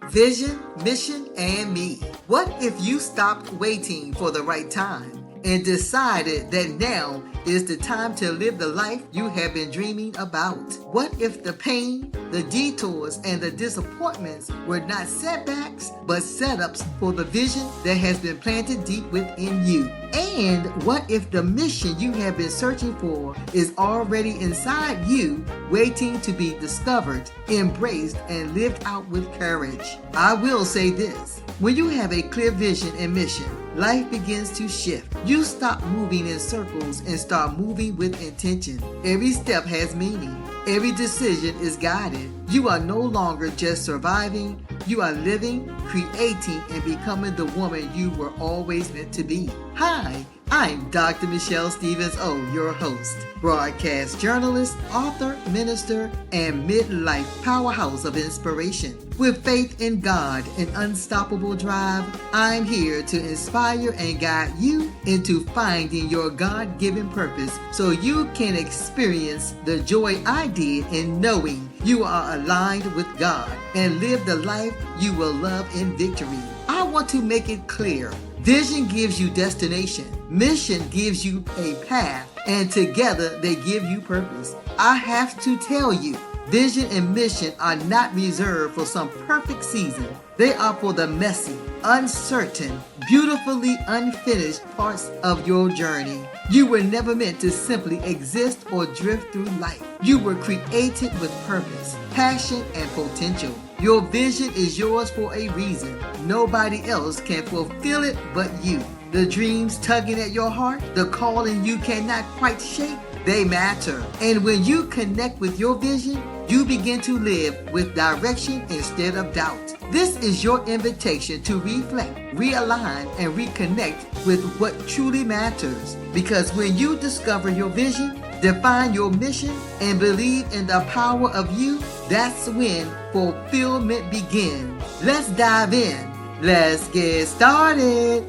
Vision, mission, and me. What if you stopped waiting for the right time and decided that now is the time to live the life you have been dreaming about? What if the pain, the detours, and the disappointments were not setbacks, but setups for the vision that has been planted deep within you? And what if the mission you have been searching for is already inside you, waiting to be discovered, embraced, and lived out with courage? I will say this: when you have a clear vision and mission, life begins to shift. You stop moving in circles and start moving with intention. Every step has meaning. Every decision is guided. You are no longer just surviving. You are living, creating, and becoming the woman you were always meant to be. Hi, I'm Dr. Michelle Stevens O, your host, broadcast journalist, author, minister, and midlife powerhouse of inspiration. With faith in God and unstoppable drive, I'm here to inspire and guide you into finding your God-given purpose so you can experience the joy I did in knowing you are aligned with God and live the life you will love in victory. I want to make it clear. Vision gives you destination. Mission gives you a path, and together they give you purpose. I have to tell you, vision and mission are not reserved for some perfect season. They are for the messy, uncertain, beautifully unfinished parts of your journey. You were never meant to simply exist or drift through life. You were created with purpose, passion, and potential. Your vision is yours for a reason. Nobody else can fulfill it but you. The dreams tugging at your heart, the calling you cannot quite shake, they matter. And when you connect with your vision, you begin to live with direction instead of doubt. This is your invitation to reflect, realign, and reconnect with what truly matters. Because when you discover your vision, define your mission, and believe in the power of you, that's when fulfillment begins. Let's dive in. Let's get started.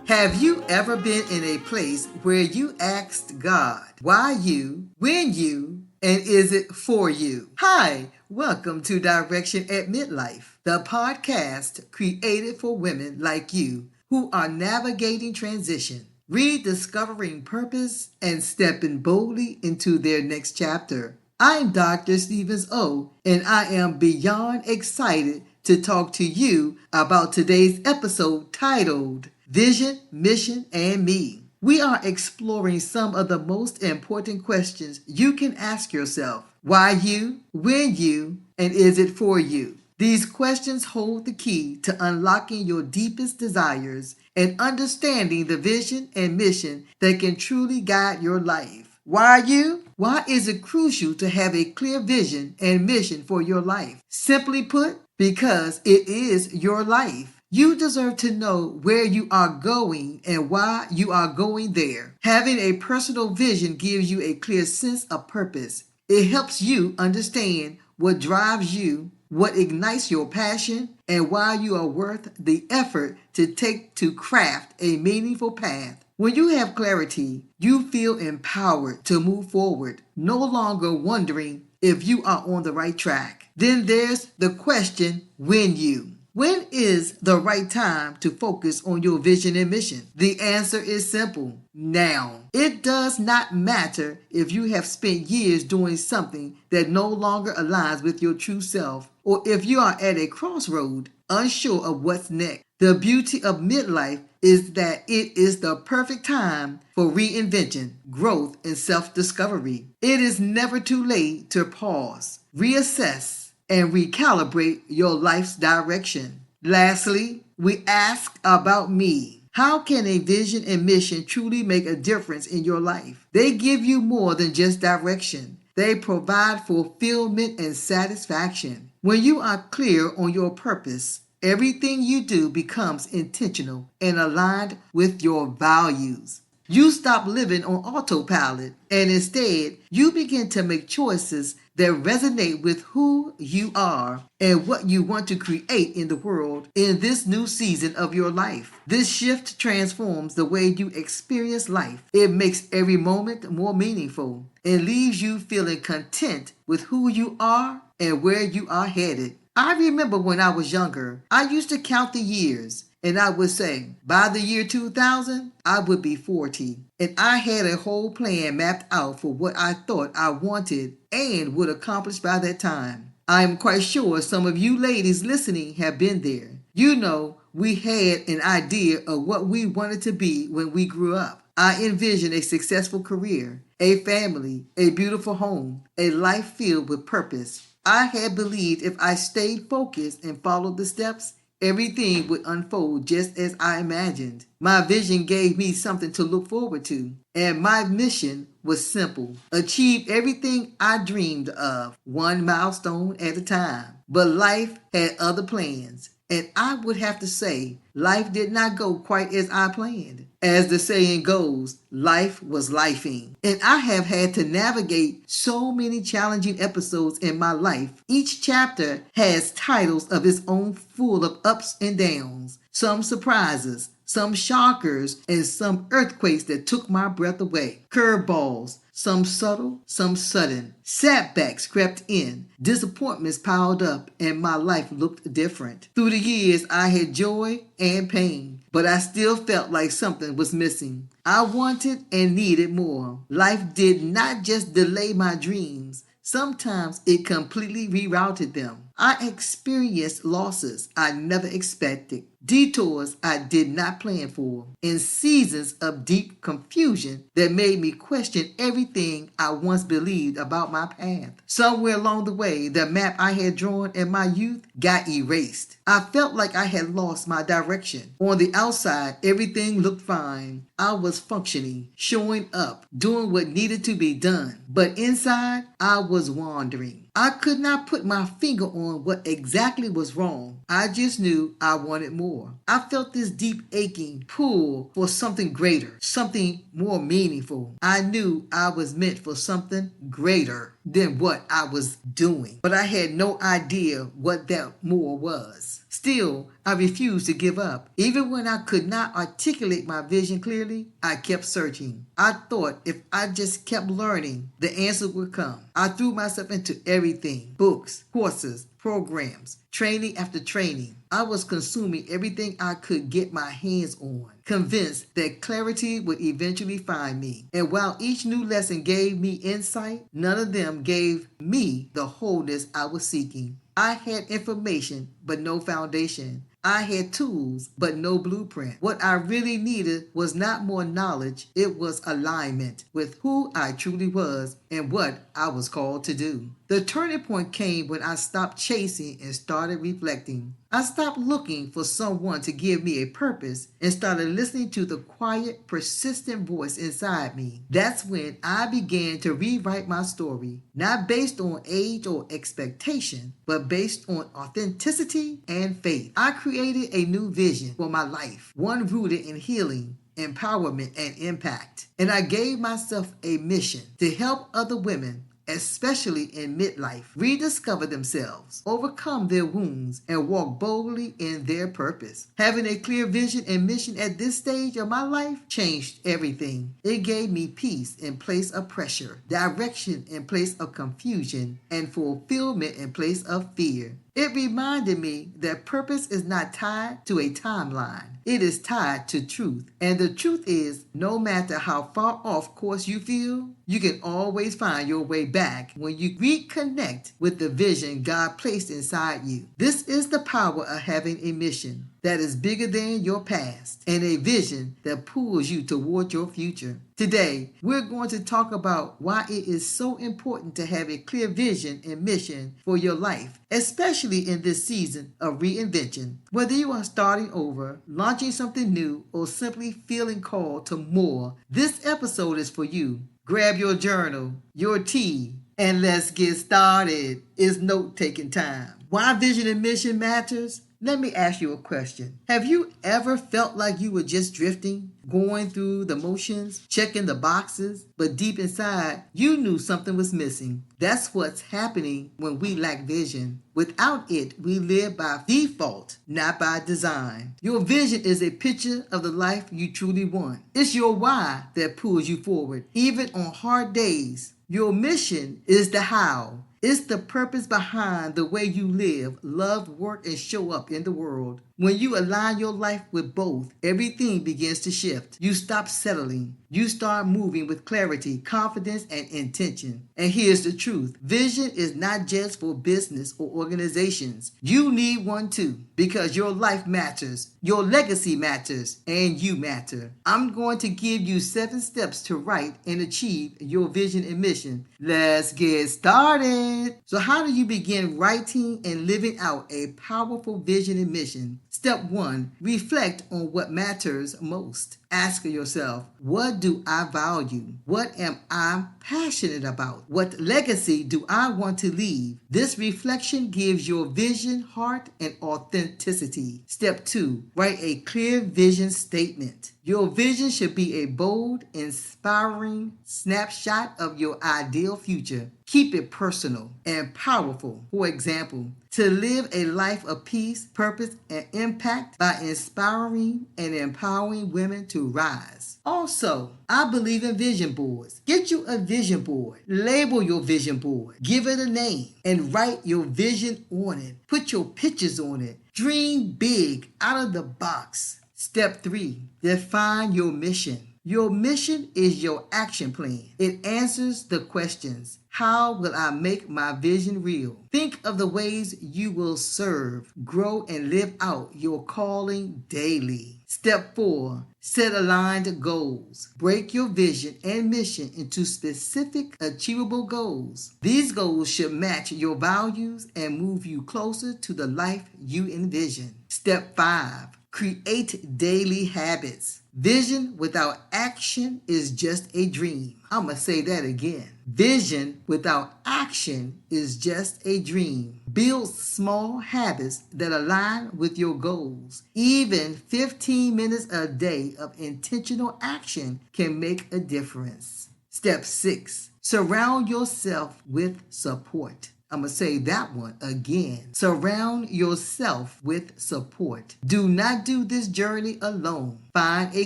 Have you ever been in a place where you asked God, why you, when you, and is it for you? Hi, welcome to Direction at Midlife, the podcast created for women like you who are navigating transition, rediscovering purpose, and stepping boldly into their next chapter. I'm Dr. Stevens O, and I am beyond excited to talk to you about today's episode titled Vision, Mission, and Me. We are exploring some of the most important questions you can ask yourself. Why you, when you, and is it for you? These questions hold the key to unlocking your deepest desires and understanding the vision and mission that can truly guide your life. Why you? Why is it crucial to have a clear vision and mission for your life? Simply put, because it is your life. You deserve to know where you are going and why you are going there. Having a personal vision gives you a clear sense of purpose. It helps you understand what drives you, what ignites your passion, and why you are worth the effort to take to craft a meaningful path. When you have clarity, you feel empowered to move forward, no longer wondering if you are on the right track. Then there's the question, when you. When is the right time to focus on your vision and mission? The answer is simple: now. It does not matter if you have spent years doing something that no longer aligns with your true self, or if you are at a crossroad, unsure of what's next. The beauty of midlife is that it is the perfect time for reinvention, growth, and self-discovery. It is never too late to pause, reassess, and recalibrate your life's direction. Lastly, we ask about me. How can a vision and mission truly make a difference in your life? They give you more than just direction. They provide fulfillment and satisfaction. When you are clear on your purpose, everything you do becomes intentional and aligned with your values. You stop living on autopilot, and instead, you begin to make choices that resonate with who you are and what you want to create in the world in this new season of your life. This shift transforms the way you experience life. It makes every moment more meaningful and leaves you feeling content with who you are and where you are headed. I remember when I was younger, I used to count the years. And I would say, by the year 2000, I would be 40. And I had a whole plan mapped out for what I thought I wanted and would accomplish by that time. I am quite sure some of you ladies listening have been there. You know, we had an idea of what we wanted to be when we grew up. I envisioned a successful career, a family, a beautiful home, a life filled with purpose. I had believed if I stayed focused and followed the steps, everything would unfold just as I imagined. My vision gave me something to look forward to, and my mission was simple: achieve everything I dreamed of, one milestone at a time. But life had other plans, and I would have to say, life did not go quite as I planned. As the saying goes, life was lifing. And I have had to navigate so many challenging episodes in my life. Each chapter has titles of its own, full of ups and downs, some surprises, some shockers, and some earthquakes that took my breath away. Curveballs, some subtle, some sudden. Setbacks crept in, disappointments piled up, and my life looked different. Through the years, I had joy and pain, but I still felt like something was missing. I wanted and needed more. Life did not just delay my dreams. Sometimes it completely rerouted them. I experienced losses I never expected, detours I did not plan for, and seasons of deep confusion that made me question everything I once believed about my path. Somewhere along the way, the map I had drawn in my youth got erased. I felt like I had lost my direction. On the outside, everything looked fine. I was functioning, showing up, doing what needed to be done. But inside, I was wandering. I could not put my finger on what exactly was wrong. I just knew I wanted more. I felt this deep aching pull for something greater, something more meaningful. I knew I was meant for something greater than what I was doing, but I had no idea what that more was. Still, I refused to give up. Even when I could not articulate my vision clearly, I kept searching. I thought if I just kept learning, the answer would come. I threw myself into everything: books, courses, programs, training after training. I was consuming everything I could get my hands on, convinced that clarity would eventually find me. And while each new lesson gave me insight, none of them gave me the wholeness I was seeking. I had information, but no foundation. I had tools, but no blueprint. What I really needed was not more knowledge, it was alignment with who I truly was and what I was called to do. The turning point came when I stopped chasing and started reflecting. I stopped looking for someone to give me a purpose and started listening to the quiet, persistent voice inside me. That's when I began to rewrite my story, not based on age or expectation, but based on authenticity and faith. I created a new vision for my life, one rooted in healing, empowerment, and impact. And I gave myself a mission to help other women, especially in midlife, rediscover themselves, overcome their wounds, and walk boldly in their purpose. Having a clear vision and mission at this stage of my life changed everything. It gave me peace in place of pressure, direction in place of confusion, and fulfillment in place of fear. It reminded me that purpose is not tied to a timeline. It is tied to truth. And the truth is, no matter how far off course you feel, you can always find your way back when you reconnect with the vision God placed inside you. This is the power of having a mission that is bigger than your past and a vision that pulls you toward your future. Today, we're going to talk about why it is so important to have a clear vision and mission for your life, especially in this season of reinvention. Whether you are starting over, launching something new, or simply feeling called to more, this episode is for you. Grab your journal, your tea, and let's get started. It's note-taking time. Why vision and mission matters? Let me ask you a question. Have you ever felt like you were just drifting, going through the motions, checking the boxes, but deep inside, you knew something was missing? That's what's happening when we lack vision. Without it, we live by default, not by design. Your vision is a picture of the life you truly want. It's your why that pulls you forward, even on hard days. Your mission is the how. It's the purpose behind the way you live, love, work, and show up in the world. When you align your life with both, everything begins to shift. You stop settling. You start moving with clarity, confidence, and intention. And here's the truth. Vision is not just for business or organizations. You need one too, because your life matters, your legacy matters, and you matter. I'm going to give you 7 steps to write and achieve your vision and mission. Let's get started. So how do you begin writing and living out a powerful vision and mission? Step 1, reflect on what matters most. Ask yourself, what do I value? What am I passionate about? What legacy do I want to leave? This reflection gives your vision, heart, and authenticity. Step 2, write a clear vision statement. Your vision should be a bold, inspiring snapshot of your ideal future. Keep it personal and powerful. For example, to live a life of peace, purpose, and impact by inspiring and empowering women to rise. Also, I believe in vision boards. Get you a vision board. Label your vision board. Give it a name and write your vision on it. Put your pictures on it. Dream big, out of the box. Step 3, define your mission. Your mission is your action plan. It answers the questions. How will I make my vision real? Think of the ways you will serve, grow, and live out your calling daily. Step 4, set aligned goals. Break your vision and mission into specific, achievable goals. These goals should match your values and move you closer to the life you envision. Step 5, create daily habits. Vision without action is just a dream. I'm going to say that again. Vision without action is just a dream. Build small habits that align with your goals. Even 15 minutes a day of intentional action can make a difference. Step 6, surround yourself with support. I'm going to say that one again. Surround yourself with support. Do not do this journey alone. Find a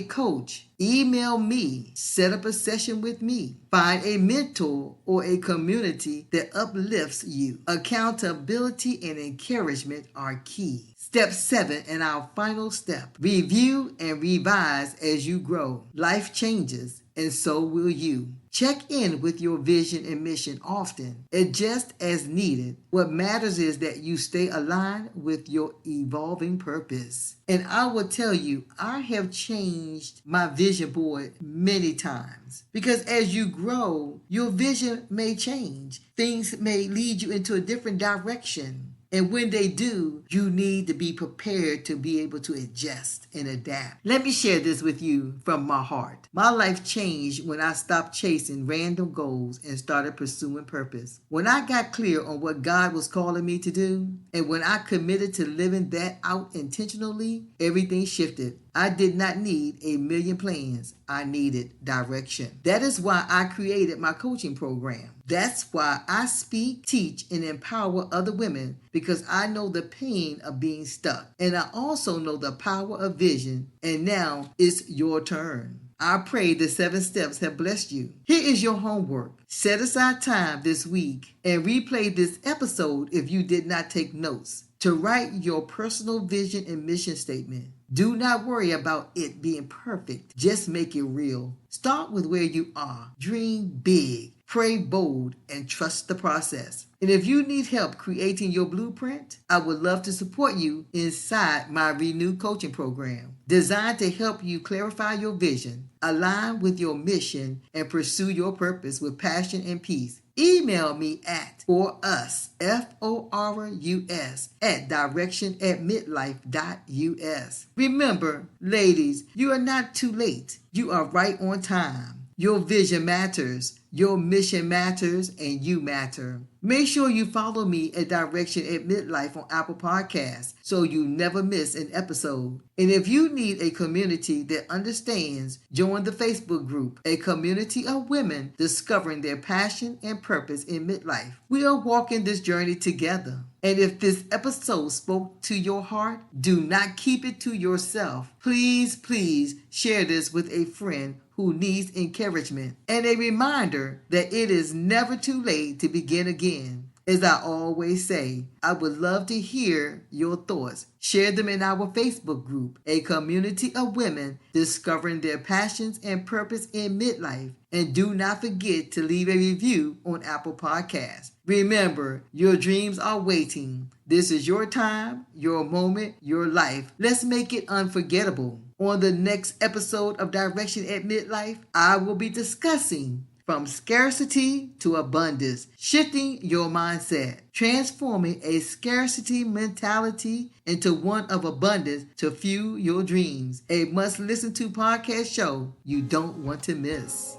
coach. Email me. Set up a session with me. Find a mentor or a community that uplifts you. Accountability and encouragement are key. Step 7 and our final step. Review and revise as you grow. Life changes and so will you. Check in with your vision and mission often, adjust as needed. What matters is that you stay aligned with your evolving purpose. And I will tell you, I have changed my vision board many times because as you grow, your vision may change. Things may lead you into a different direction. And when they do, you need to be prepared to be able to adjust and adapt. Let me share this with you from my heart. My life changed when I stopped chasing random goals and started pursuing purpose. When I got clear on what God was calling me to do, and when I committed to living that out intentionally, everything shifted. I did not need a million plans. I needed direction. That is why I created my coaching program. That's why I speak, teach, and empower other women because I know the pain of being stuck. And I also know the power of vision. And now it's your turn. I pray the 7 steps have blessed you. Here is your homework. Set aside time this week and replay this episode if you did not take notes to write your personal vision and mission statement. Do not worry about it being perfect. Just make it real. Start with where you are. Dream big. Pray bold and trust the process. And if you need help creating your blueprint, I would love to support you inside my renewed coaching program, designed to help you clarify your vision, align with your mission, and pursue your purpose with passion and peace. Email me at forus, FORUS, at direction@midlife.us. Remember, ladies, you are not too late. You are right on time. Your vision matters, your mission matters, and you matter. Make sure you follow me at Direction at Midlife on Apple Podcasts so you never miss an episode. And if you need a community that understands, join the Facebook group, a community of women discovering their passion and purpose in midlife. We are walking this journey together. And if this episode spoke to your heart, do not keep it to yourself. Please, please share this with a friend who needs encouragement and a reminder that it is never too late to begin again. As I always say, I would love to hear your thoughts. Share them in our Facebook group, a community of women discovering their passions and purpose in midlife. And do not forget to leave a review on Apple Podcasts. Remember, your dreams are waiting. This is your time, your moment, your life. Let's make it unforgettable. On the next episode of Direction at Midlife, I will be discussing from scarcity to abundance, shifting your mindset, transforming a scarcity mentality into one of abundance to fuel your dreams. A must-listen-to podcast show you don't want to miss.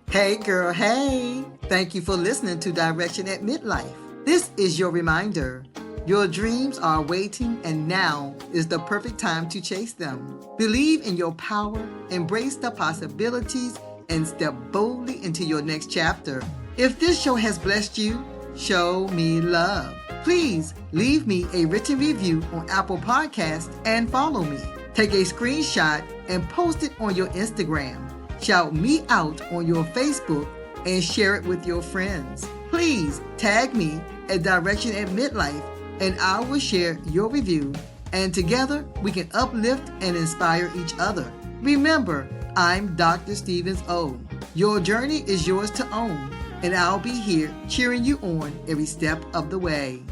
Hey girl, hey! Thank you for listening to Direction at Midlife. This is your reminder. Your dreams are waiting, and now is the perfect time to chase them. Believe in your power, embrace the possibilities, and step boldly into your next chapter. If this show has blessed you, show me love. Please leave me a written review on Apple Podcasts and follow me. Take a screenshot and post it on your Instagram. Shout me out on your Facebook and share it with your friends. Please tag me at Direction at Midlife, and I will share your review, and together we can uplift and inspire each other. Remember, I'm Dr. Stevens O. Your journey is yours to own, and I'll be here cheering you on every step of the way.